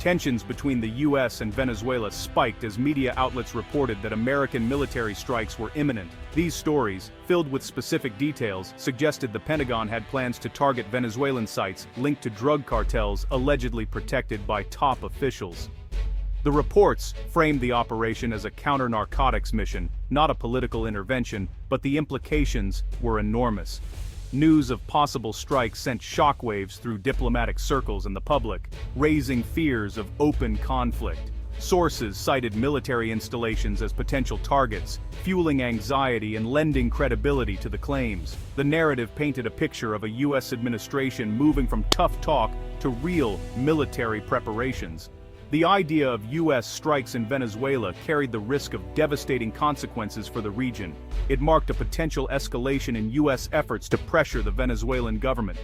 Tensions between the US and Venezuela spiked as media outlets reported that American military strikes were imminent. These stories, filled with specific details, suggested the Pentagon had plans to target Venezuelan sites linked to drug cartels allegedly protected by top officials. The reports framed the operation as a counter-narcotics mission, not a political intervention, but the implications were enormous. News of possible strikes sent shockwaves through diplomatic circles and the public, raising fears of open conflict. Sources cited military installations as potential targets, fueling anxiety and lending credibility to the claims. The narrative painted a picture of a U.S. administration moving from tough talk to real military preparations. The idea of U.S. strikes in Venezuela carried the risk of devastating consequences for the region. It marked a potential escalation in U.S. efforts to pressure the Venezuelan government.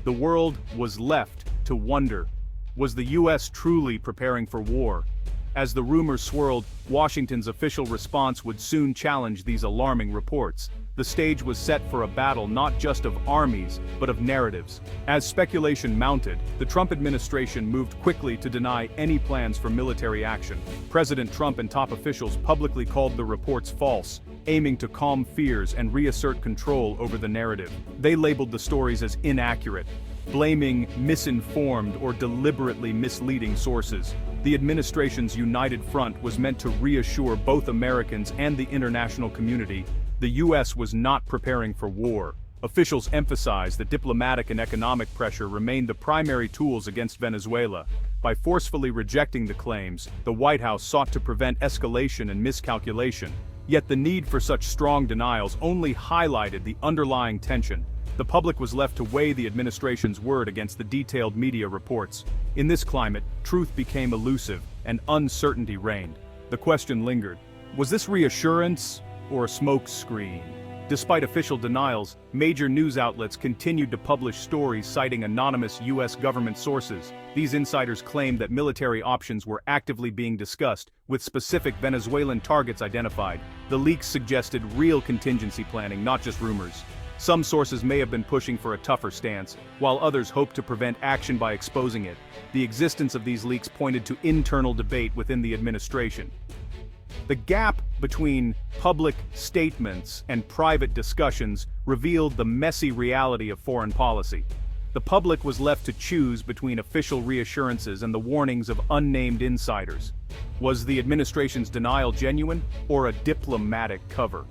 The world was left to wonder, was the U.S. truly preparing for war? As the rumors swirled, Washington's official response would soon challenge these alarming reports. The stage was set for a battle not just of armies, but of narratives. As speculation mounted, the Trump administration moved quickly to deny any plans for military action. President Trump and top officials publicly called the reports false, aiming to calm fears and reassert control over the narrative. They labeled the stories as inaccurate, blaming misinformed or deliberately misleading sources. The administration's united front was meant to reassure both Americans and the international community the U.S. was not preparing for war. Officials emphasized that diplomatic and economic pressure remained the primary tools against Venezuela. By forcefully rejecting the claims, the White House sought to prevent escalation and miscalculation. Yet the need for such strong denials only highlighted the underlying tension. The public was left to weigh the administration's word against the detailed media reports. In this climate, truth became elusive, and uncertainty reigned. The question lingered: was this reassurance or a smokescreen? Despite official denials, major news outlets continued to publish stories citing anonymous U.S. government sources. These insiders claimed that military options were actively being discussed, with specific Venezuelan targets identified. The leaks suggested real contingency planning, not just rumors. Some sources may have been pushing for a tougher stance, while others hoped to prevent action by exposing it. The existence of these leaks pointed to internal debate within the administration. The gap between public statements and private discussions revealed the messy reality of foreign policy. The public was left to choose between official reassurances and the warnings of unnamed insiders. Was the administration's denial genuine, or a diplomatic cover?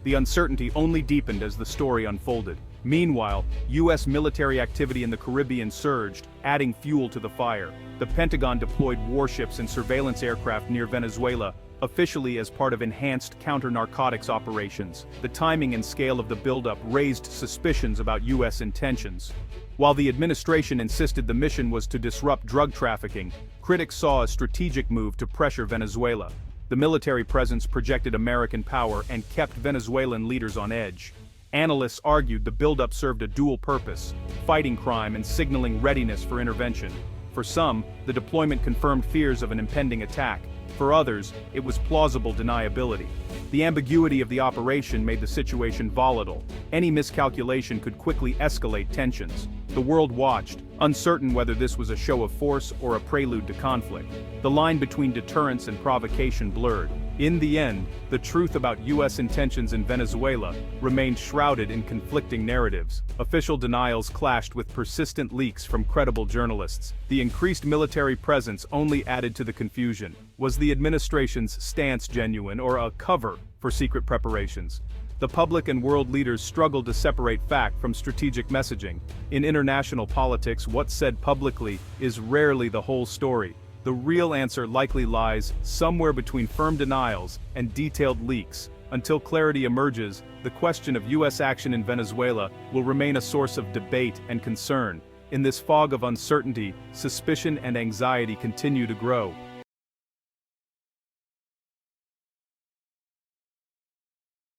The uncertainty only deepened as the story unfolded. Meanwhile, U.S. military activity in the Caribbean surged, adding fuel to the fire. The Pentagon deployed warships and surveillance aircraft near Venezuela, officially as part of enhanced counter-narcotics operations. The timing and scale of the buildup raised suspicions about U.S. intentions. While the administration insisted the mission was to disrupt drug trafficking, critics saw a strategic move to pressure Venezuela. The military presence projected American power and kept Venezuelan leaders on edge. Analysts argued the buildup served a dual purpose: fighting crime and signaling readiness for intervention. For some, the deployment confirmed fears of an impending attack. For others, it was plausible deniability. The ambiguity of the operation made the situation volatile. Any miscalculation could quickly escalate tensions. The world watched, uncertain whether this was a show of force or a prelude to conflict. The line between deterrence and provocation blurred. In the end, the truth about U.S. intentions in Venezuela remained shrouded in conflicting narratives. Official denials clashed with persistent leaks from credible journalists. The increased military presence only added to the confusion. Was the administration's stance genuine or a cover for secret preparations? The public and world leaders struggled to separate fact from strategic messaging. In international politics, what's said publicly is rarely the whole story. The real answer likely lies somewhere between firm denials and detailed leaks. Until clarity emerges, the question of U.S. action in Venezuela will remain a source of debate and concern. In this fog of uncertainty, suspicion and anxiety continue to grow.